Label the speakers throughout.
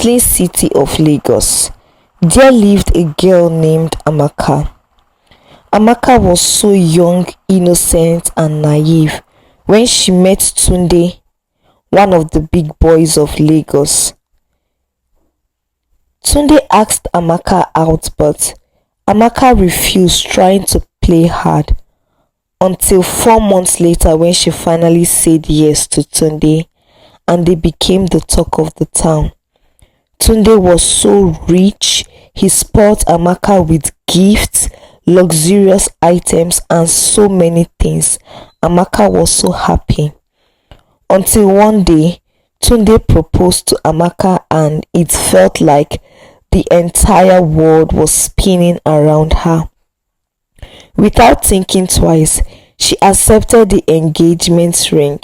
Speaker 1: bustling city of Lagos, there lived a girl named Amaka. Amaka was so young, innocent, and naive when she met Tunde, one of the big boys of Lagos. Tunde asked Amaka out, but Amaka refused, trying to play hard, until 4 months later when she finally said yes to Tunde and they became the talk of the town. Tunde was so rich, he spoiled Amaka with gifts, luxurious items, and so many things. Amaka was so happy. Until one day, Tunde proposed to Amaka and it felt like the entire world was spinning around her. Without thinking twice, she accepted the engagement ring.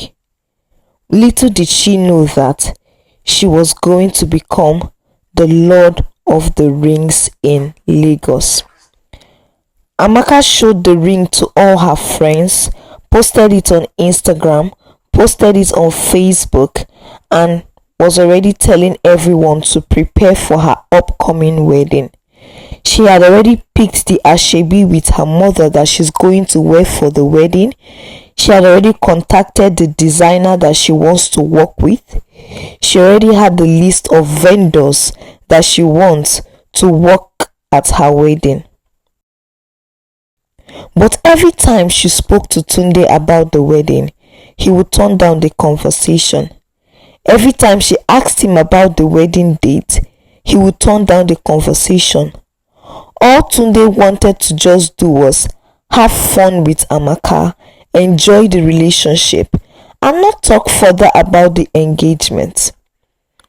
Speaker 1: Little did she know that she was going to become the Lord of the Rings in Lagos. Amaka showed the ring to all her friends, posted it on Instagram, posted it on Facebook, and was already telling everyone to prepare for her upcoming wedding. She had already picked the asoebi with her mother that she's going to wear for the wedding. She had already contacted the designer that she wants to work with. She already had the list of vendors that she wants to work at her wedding. But every time she spoke to Tunde about the wedding, he would turn down the conversation. Every time she asked him about the wedding date, he would turn down the conversation. All Tunde wanted to just do was have fun with Amaka, enjoy the relationship, and not talk further about the engagement.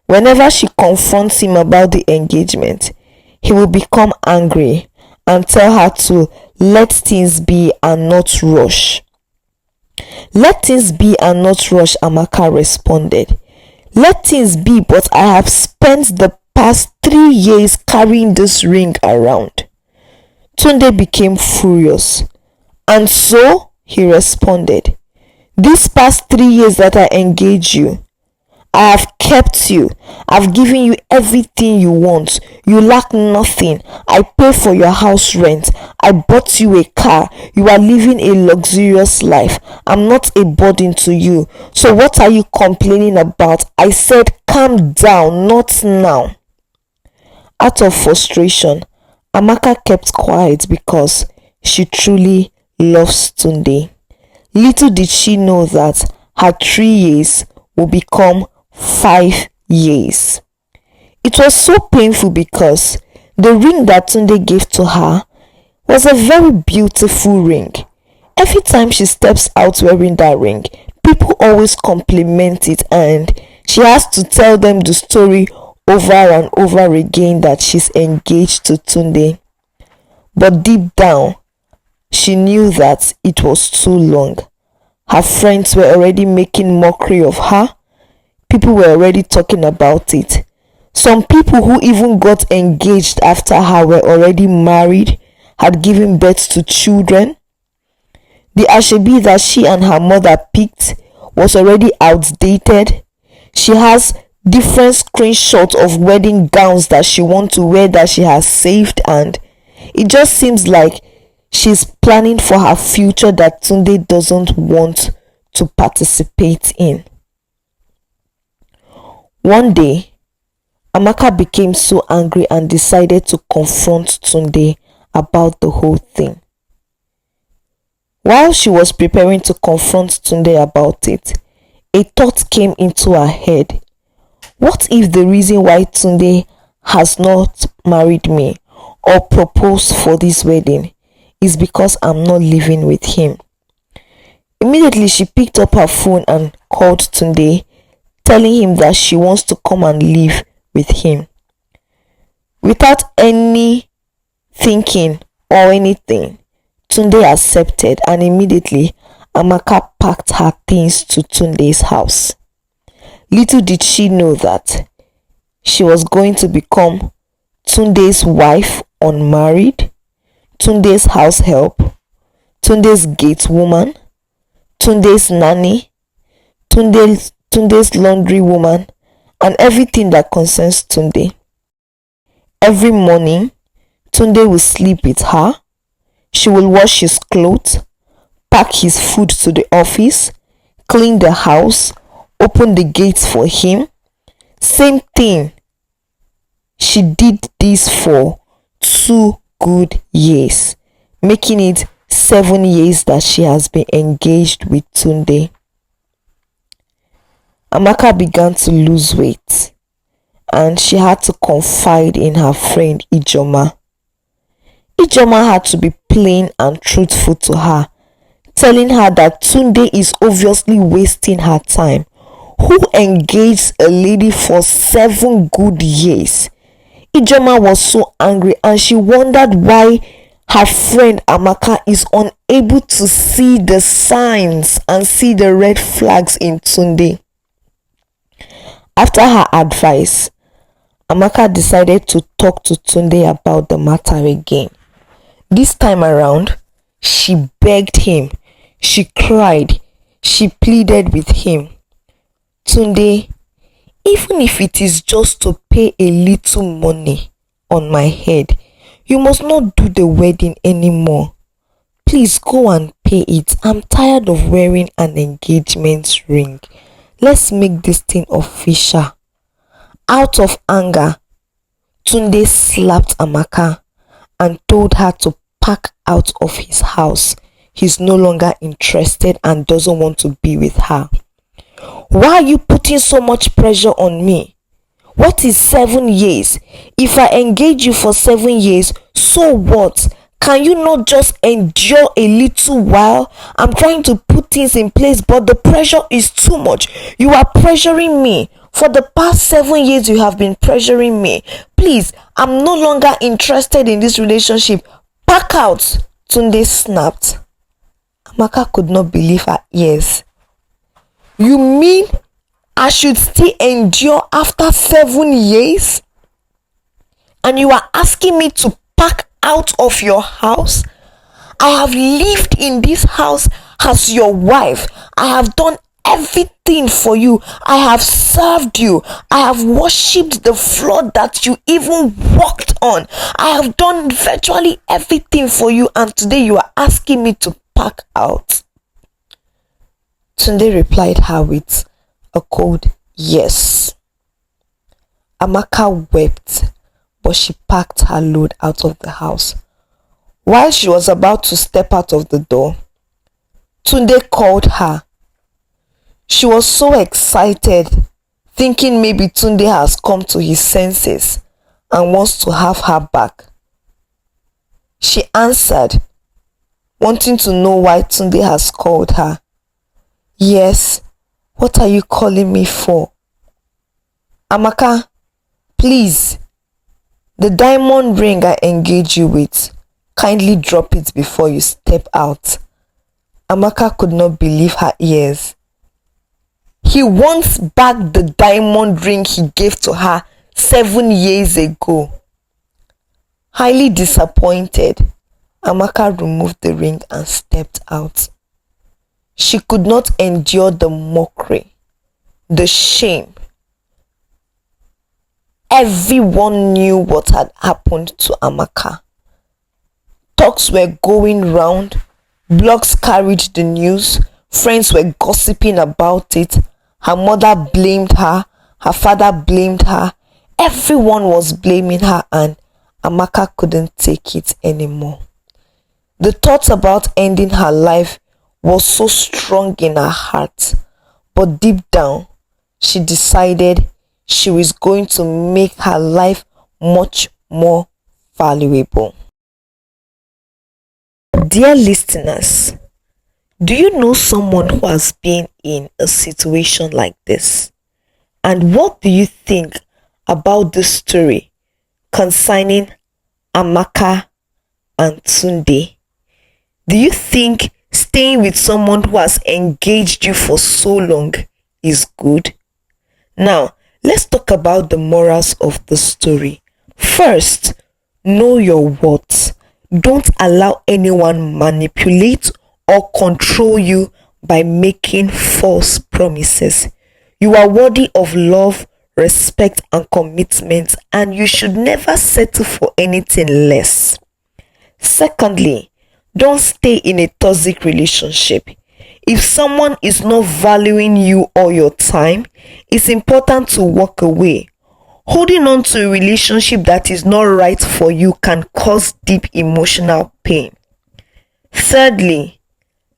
Speaker 1: Whenever she confronts him about the engagement, he will become angry and tell her to let things be and not rush. Let things be and not rush, Amaka responded. Let things be, but I have spent the past 3 years carrying this ring around. Tunde became furious. And so, he responded, these past 3 years that I engaged you, I have kept you. I've given you everything you want. You lack nothing. I pay for your house rent. I bought you a car. You are living a luxurious life. I'm not a burden to you. So what are you complaining about? I said calm down, not now. Out of frustration, Amaka kept quiet because she truly loves Tunde. Little did she know that her 3 years will become 5 years. It was so painful because the ring that Tunde gave to her was a very beautiful ring. Every time she steps out wearing that ring, people always compliment it and she has to tell them the story over and over again that she's engaged to Tunde. But deep down, she knew that it was too long. Her friends were already making mockery of her. People were already talking about it. Some people who even got engaged after her were already married, had given birth to children. The asoebi that she and her mother picked was already outdated. She has different screenshots of wedding gowns that she wants to wear that she has saved, and it just seems like she's planning for her future that Tunde doesn't want to participate in. One day, Amaka became so angry and decided to confront Tunde about the whole thing. While she was preparing to confront Tunde about it, a thought came into her head. What if the reason why Tunde has not married me or proposed for this wedding is because I'm not living with him? Immediately, she picked up her phone and called Tunde, telling him that she wants to come and live with him. Without any thinking or anything, Tunde accepted, and immediately Amaka packed her things to Tunde's house. Little did she know that she was going to become Tunde's wife unmarried, Tunde's house help, Tunde's gate woman, Tunde's nanny, Tunde's laundry woman, and everything that concerns Tunde. Every morning, Tunde will sleep with her. She will wash his clothes, pack his food to the office, clean the house, open the gates for him. Same thing. She did this for 2 good years, making it 7 years that she has been engaged with Tunde. Amaka began to lose weight, and she had to confide in her friend Ijoma. Ijoma had to be plain and truthful to her, telling her that Tunde is obviously wasting her time. Who engaged a lady for 7 good years? Ijoma was so angry, and she wondered why her friend Amaka is unable to see the signs and see the red flags in Tunde. After her advice, Amaka decided to talk to Tunde about the matter again. This time around, she begged him, she cried, she pleaded with him. Tunde, even if it is just to pay a little money on my head, you must not do the wedding anymore. Please go and pay it. I'm tired of wearing an engagement ring. Let's make this thing official. Out of anger, Tunde slapped Amaka and told her to pack out of his house. He's no longer interested and doesn't want to be with her. Why are you putting so much pressure on me? What is 7 years? If I engage you for 7 years, so what? Can you not just endure a little while? I'm trying to put things in place, but the pressure is too much. You are pressuring me. For the past 7 years, you have been pressuring me. Please, I'm no longer interested in this relationship. Pack out. Tunde snapped. Amaka could not believe her ears. You mean I should still endure after 7 years? And you are asking me to pack out of your house? I have lived in this house as your wife. I have done everything for you. I have served you. I have worshipped the floor that you even walked on. I have done virtually everything for you, and today you are asking me to pack out. Tunde replied her with a cold yes. Amaka wept, but she packed her load out of the house. While she was about to step out of the door, Tunde called her. She was so excited, thinking maybe Tunde has come to his senses and wants to have her back. She answered, wanting to know why Tunde has called her. Yes, what are you calling me for? Amaka, please, the diamond ring I engage you with, kindly drop it before you step out. Amaka could not believe her ears. He wants back the diamond ring he gave to her 7 years ago. Highly disappointed, Amaka removed the ring and stepped out. She could not endure the mockery, the shame. Everyone knew what had happened to Amaka. Talks were going round, blogs carried the news, friends were gossiping about it. Her mother blamed her, her father blamed her. Everyone was blaming her, and Amaka couldn't take it anymore. The thought about ending her life was so strong in her heart, but deep down, she decided she was going to make her life much more valuable. Dear listeners, do you know someone who has been in a situation like this? And what do you think about this story concerning Amaka and Tunde? Do you think staying with someone who has engaged you for so long is good? Now, let's talk about the morals of the story. First, know your worth. Don't allow anyone manipulate or control you by making false promises. You are worthy of love, respect, and commitment, and you should never settle for anything less. Secondly, don't stay in a toxic relationship. If someone is not valuing you or your time, it's important to walk away. Holding on to a relationship that is not right for you can cause deep emotional pain. Thirdly,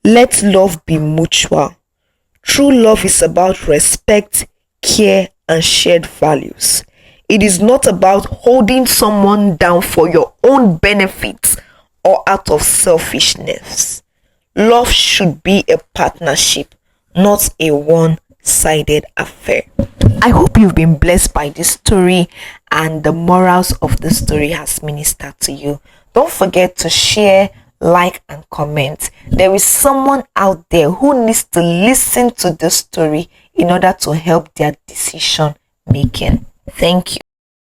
Speaker 1: let love be mutual. True love is about respect, care, and shared values. It is not about holding someone down for your own benefit or out of selfishness. Love should be a partnership, not a one-sided affair. I hope you've been blessed by this story and the morals of the story has ministered to you. Don't forget to share, like, and comment. There is someone out there who needs to listen to this story in order to help their decision making. Thank you.